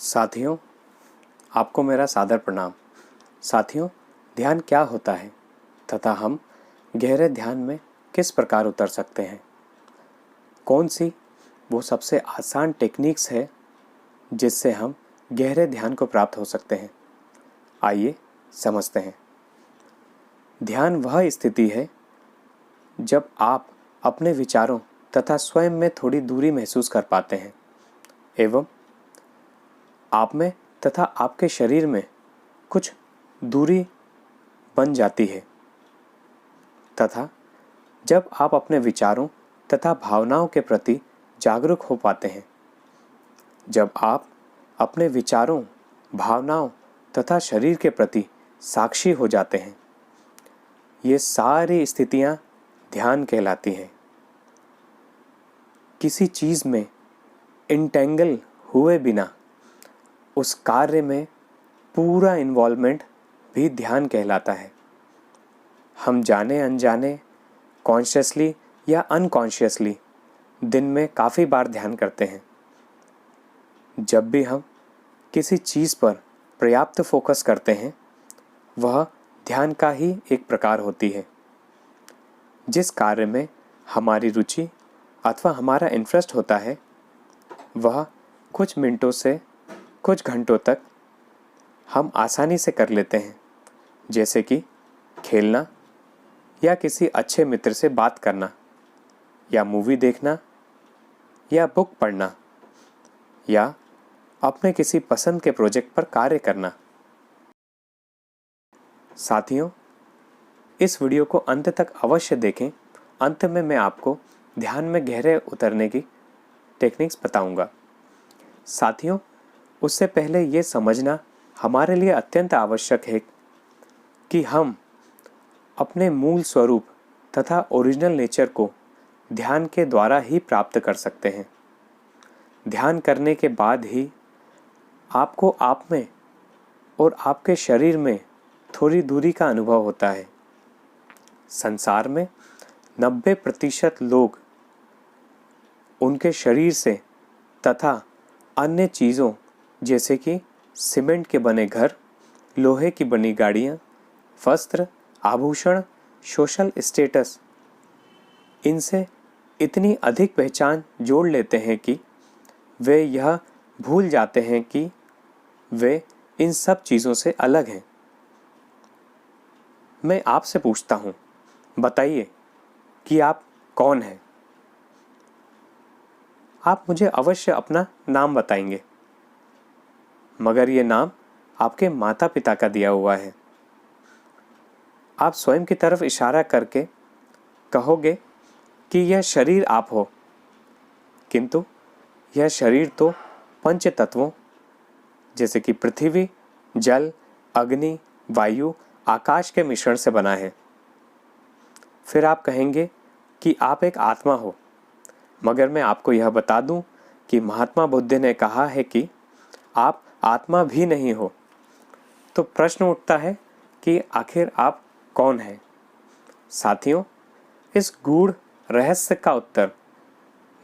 साथियों, आपको मेरा सादर प्रणाम। साथियों, ध्यान क्या होता है तथा हम गहरे ध्यान में किस प्रकार उतर सकते हैं? कौन सी वो सबसे आसान टेक्निक्स है जिससे हम गहरे ध्यान को प्राप्त हो सकते हैं? आइए समझते हैं। ध्यान वह स्थिति है जब आप अपने विचारों तथा स्वयं में थोड़ी दूरी महसूस कर पाते हैं एवं आप में तथा आपके शरीर में कुछ दूरी बन जाती है तथा जब आप अपने विचारों तथा भावनाओं के प्रति जागरूक हो पाते हैं। जब आप अपने विचारों, भावनाओं तथा शरीर के प्रति साक्षी हो जाते हैं, ये सारी स्थितियां ध्यान कहलाती हैं। किसी चीज़ में इंटेंगल हुए बिना उस कार्य में पूरा इन्वॉल्वमेंट भी ध्यान कहलाता है। हम जाने अनजाने, कॉन्शियसली या अनकॉन्शियसली दिन में काफ़ी बार ध्यान करते हैं। जब भी हम किसी चीज़ पर पर्याप्त फोकस करते हैं, वह ध्यान का ही एक प्रकार होती है। जिस कार्य में हमारी रुचि अथवा हमारा इंटरेस्ट होता है, वह कुछ मिनटों से कुछ घंटों तक हम आसानी से कर लेते हैं, जैसे कि खेलना या किसी अच्छे मित्र से बात करना या मूवी देखना या बुक पढ़ना या अपने किसी पसंद के प्रोजेक्ट पर कार्य करना। साथियों, इस वीडियो को अंत तक अवश्य देखें। अंत में मैं आपको ध्यान में गहरे उतरने की टेक्निक्स बताऊंगा। साथियों, उससे पहले ये समझना हमारे लिए अत्यंत आवश्यक है कि हम अपने मूल स्वरूप तथा ओरिजिनल नेचर को ध्यान के द्वारा ही प्राप्त कर सकते हैं। ध्यान करने के बाद ही आपको आप में और आपके शरीर में थोड़ी दूरी का अनुभव होता है। संसार में 90% लोग उनके शरीर से तथा अन्य चीज़ों जैसे कि सीमेंट के बने घर, लोहे की बनी गाड़ियाँ, वस्त्र, आभूषण, सोशल स्टेटस, इनसे इतनी अधिक पहचान जोड़ लेते हैं कि वे यह भूल जाते हैं कि वे इन सब चीज़ों से अलग हैं। मैं आपसे पूछता हूँ, बताइए कि आप कौन हैं? आप मुझे अवश्य अपना नाम बताएंगे, मगर ये नाम आपके माता पिता का दिया हुआ है। आप स्वयं की तरफ इशारा करके कहोगे कि यह शरीर आप हो, किंतु यह शरीर तो पंच तत्वों जैसे कि पृथ्वी, जल, अग्नि, वायु, आकाश के मिश्रण से बना है। फिर आप कहेंगे कि आप एक आत्मा हो, मगर मैं आपको यह बता दूं कि महात्मा बुद्ध ने कहा है कि आप आत्मा भी नहीं हो। तो प्रश्न उठता है कि आखिर आप कौन हैं? साथियों, इस गूढ़ रहस्य का उत्तर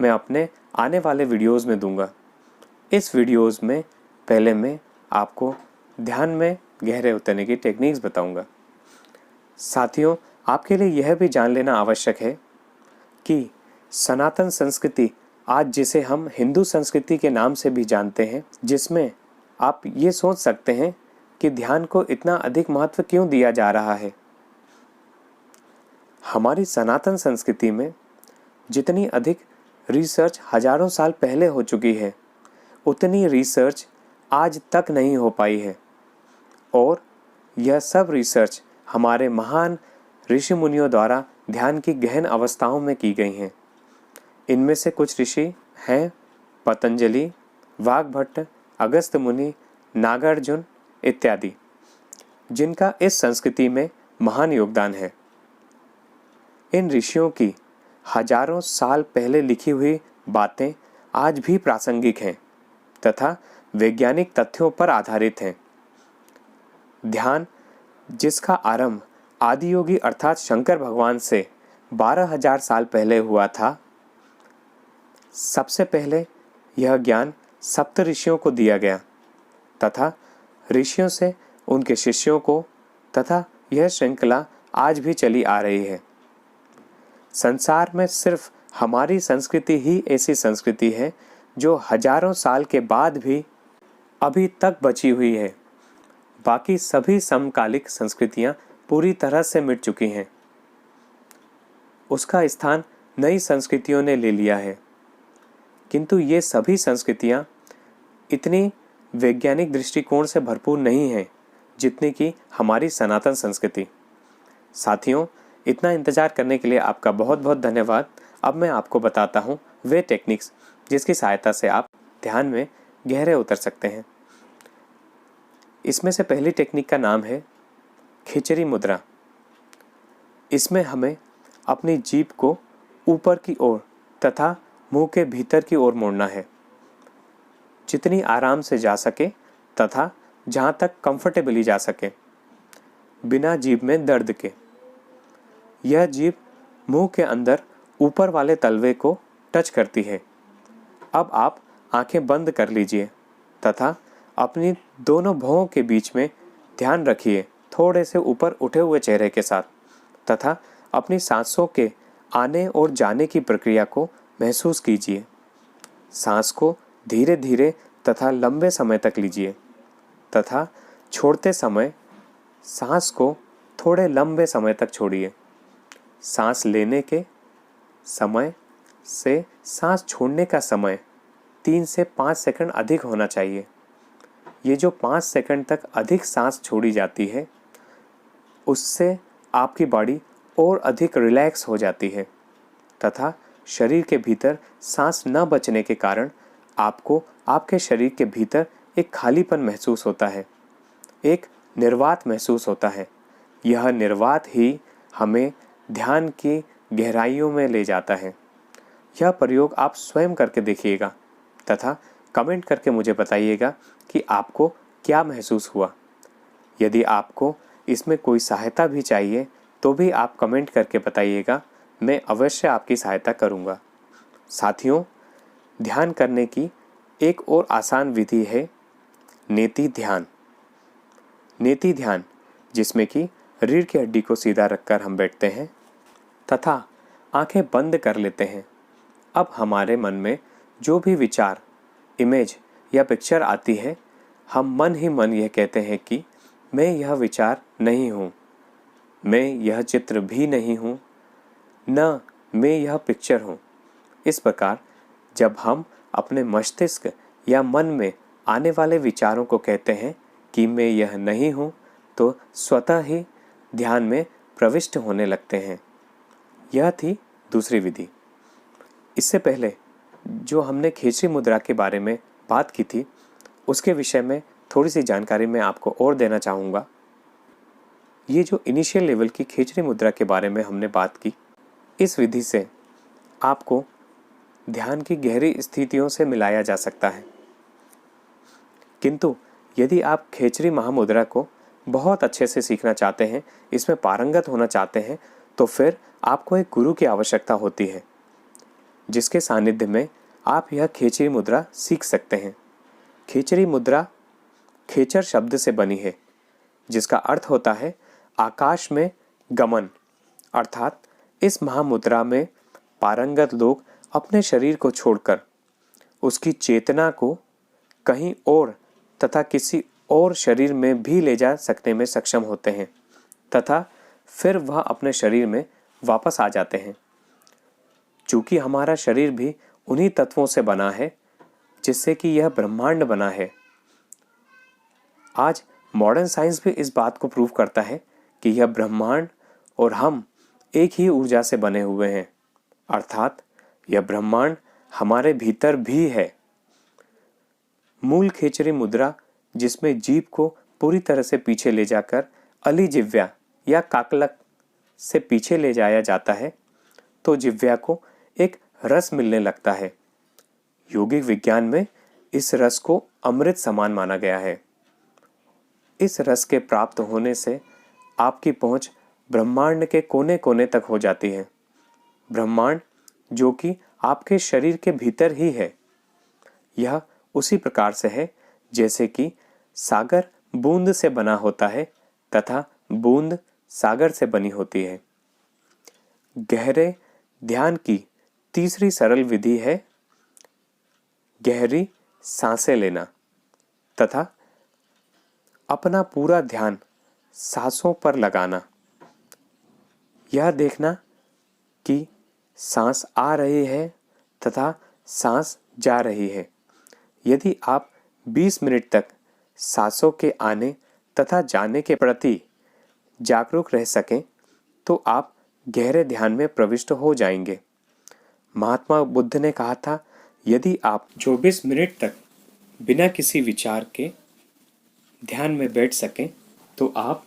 मैं अपने आने वाले वीडियोस में दूंगा। इस वीडियोस में पहले मैं आपको ध्यान में गहरे उतरने की टेक्निक्स बताऊंगा। साथियों, आपके लिए यह भी जान लेना आवश्यक है कि सनातन संस्कृति, आज जिसे हम हिंदू संस्कृति के नाम से भी जानते हैं, जिसमें आप ये सोच सकते हैं कि ध्यान को इतना अधिक महत्व क्यों दिया जा रहा है। हमारी सनातन संस्कृति में जितनी अधिक रिसर्च हजारों साल पहले हो चुकी है, उतनी रिसर्च आज तक नहीं हो पाई है। और यह सब रिसर्च हमारे महान ऋषि मुनियों द्वारा ध्यान की गहन अवस्थाओं में की गई हैं। इनमें से कुछ ऋषि हैं पतंजलि, वाग्भट्ट, अगस्त्य मुनि, नागार्जुन इत्यादि, जिनका इस संस्कृति में महान योगदान है। इन ऋषियों की हजारों साल पहले लिखी हुई बातें आज भी प्रासंगिक हैं तथा वैज्ञानिक तथ्यों पर आधारित हैं। ध्यान, जिसका आरंभ आदियोगी अर्थात शंकर भगवान से 12,000 साल पहले हुआ था, सबसे पहले यह ज्ञान सप्त ऋषियों को दिया गया तथा ऋषियों से उनके शिष्यों को, तथा यह श्रृंखला आज भी चली आ रही है। संसार में सिर्फ हमारी संस्कृति ही ऐसी संस्कृति है जो हजारों साल के बाद भी अभी तक बची हुई है। बाकी सभी समकालिक संस्कृतियां पूरी तरह से मिट चुकी हैं। उसका स्थान नई संस्कृतियों ने ले लिया है। किंतु ये सभी संस्कृतियां इतनी वैज्ञानिक दृष्टिकोण से भरपूर नहीं हैं जितनी कि हमारी सनातन संस्कृति। साथियों, इतना इंतज़ार करने के लिए आपका बहुत बहुत धन्यवाद। अब मैं आपको बताता हूँ वे टेक्निक्स जिसकी सहायता से आप ध्यान में गहरे उतर सकते हैं। इसमें से पहली टेक्निक का नाम है खिचड़ी मुद्रा। इसमें हमें अपनी जीभ को ऊपर की ओर तथा मुंह के भीतर की ओर मोड़ना है, जितनी आराम से जा सके तथा जहाँ तक कंफर्टेबली जा सके, बिना जीभ में दर्द के। यह जीभ मुंह के अंदर ऊपर वाले तलवे को टच करती है। अब आप आंखें बंद कर लीजिए तथा अपनी दोनों भौं के बीच में ध्यान रखिए, थोड़े से ऊपर उठे हुए चेहरे के साथ, तथा अपनी सांसों के आने और जाने की प्रक्रिया को महसूस कीजिए। सांस को धीरे धीरे तथा लंबे समय तक लीजिए तथा छोड़ते समय सांस को थोड़े लंबे समय तक छोड़िए। सांस लेने के समय से सांस छोड़ने का समय 3 से 5 सेकंड अधिक होना चाहिए। ये जो 5 सेकंड तक अधिक सांस छोड़ी जाती है, उससे आपकी बॉडी और अधिक रिलैक्स हो जाती है तथा शरीर के भीतर सांस न बचने के कारण आपको आपके शरीर के भीतर एक खालीपन महसूस होता है, एक निर्वात महसूस होता है। यह निर्वात ही हमें ध्यान की गहराइयों में ले जाता है। यह प्रयोग आप स्वयं करके देखिएगा तथा कमेंट करके मुझे बताइएगा कि आपको क्या महसूस हुआ। यदि आपको इसमें कोई सहायता भी चाहिए तो भी आप कमेंट करके बताइएगा, मैं अवश्य आपकी सहायता करूँगा। साथियों, ध्यान करने की एक और आसान विधि है नेति ध्यान। नेति ध्यान, जिसमें कि रीढ़ की हड्डी को सीधा रखकर हम बैठते हैं तथा आंखें बंद कर लेते हैं। अब हमारे मन में जो भी विचार, इमेज या पिक्चर आती है, हम मन ही मन यह कहते हैं कि मैं यह विचार नहीं हूँ, मैं यह चित्र भी नहीं हूँ, न मैं यह पिक्चर हूँ। इस प्रकार जब हम अपने मस्तिष्क या मन में आने वाले विचारों को कहते हैं कि मैं यह नहीं हूँ, तो स्वतः ही ध्यान में प्रविष्ट होने लगते हैं। यह थी दूसरी विधि। इससे पहले जो हमने खिचड़ी मुद्रा के बारे में बात की थी, उसके विषय में थोड़ी सी जानकारी मैं आपको और देना चाहूँगा। ये जो इनिशियल लेवल की खिचड़ी मुद्रा के बारे में हमने बात की, इस विधि से आपको ध्यान की गहरी स्थितियों से मिलाया जा सकता है। किंतु यदि आप खिचड़ी महामुद्रा को बहुत अच्छे से सीखना चाहते हैं, इसमें पारंगत होना चाहते हैं, तो फिर आपको एक गुरु की आवश्यकता होती है, जिसके सानिध्य में आप यह खिचड़ी मुद्रा सीख सकते हैं। खिचड़ी मुद्रा खेचर शब्द से बनी है, जिसका अर्थ होता है आकाश में गमन। अर्थात इस महामुद्रा में पारंगत लोग अपने शरीर को छोड़कर उसकी चेतना को कहीं और तथा किसी और शरीर में भी ले जा सकने में सक्षम होते हैं तथा फिर वह अपने शरीर में वापस आ जाते हैं। चूँकि हमारा शरीर भी उन्हीं तत्वों से बना है जिससे कि यह ब्रह्मांड बना है। आज मॉडर्न साइंस भी इस बात को प्रूव करता है कि यह ब्रह्मांड और हम एक ही ऊर्जा से बने हुए हैं, अर्थात यह ब्रह्मांड हमारे भीतर भी है। मूल खिचड़ी मुद्रा, जिसमें जीभ को पूरी तरह से पीछे ले जाकर अली जिह्वा या काकलक से पीछे ले जाया जाता है, तो जिह्वा को एक रस मिलने लगता है। योगिक विज्ञान में इस रस को अमृत समान माना गया है। इस रस के प्राप्त होने से आपकी पहुंच ब्रह्मांड के कोने कोने तक हो जाती है। ब्रह्मांड जो कि आपके शरीर के भीतर ही है। यह उसी प्रकार से है जैसे कि सागर बूंद से बना होता है तथा बूंद सागर से बनी होती है। गहरे ध्यान की तीसरी सरल विधि है गहरी सांसें लेना तथा अपना पूरा ध्यान सांसों पर लगाना। यह देखना कि सांस आ रही है तथा सांस जा रही है। यदि आप 20 मिनट तक सांसों के आने तथा जाने के प्रति जागरूक रह सकें तो आप गहरे ध्यान में प्रविष्ट हो जाएंगे। महात्मा बुद्ध ने कहा था, यदि आप 24 मिनट तक बिना किसी विचार के ध्यान में बैठ सकें तो आप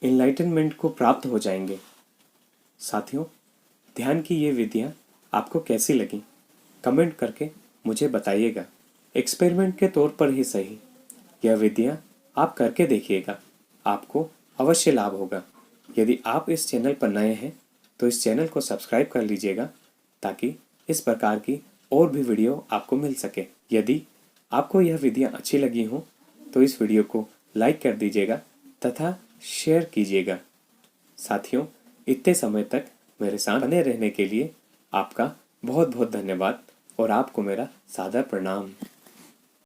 एनलाइटनमेंट को प्राप्त हो जाएंगे। साथियों, ध्यान की ये विधियाँ आपको कैसी लगी कमेंट करके मुझे बताइएगा। एक्सपेरिमेंट के तौर पर ही सही, यह विधियाँ आप करके देखिएगा, आपको अवश्य लाभ होगा। यदि आप इस चैनल पर नए हैं तो इस चैनल को सब्सक्राइब कर लीजिएगा ताकि इस प्रकार की और भी वीडियो आपको मिल सके। यदि आपको यह विधियाँ अच्छी लगी हों तो इस वीडियो को लाइक कर दीजिएगा तथा शेयर कीजिएगा। साथियों, इतने समय तक मेरे साथ बने रहने के लिए आपका बहुत बहुत धन्यवाद और आपको मेरा सादर प्रणाम।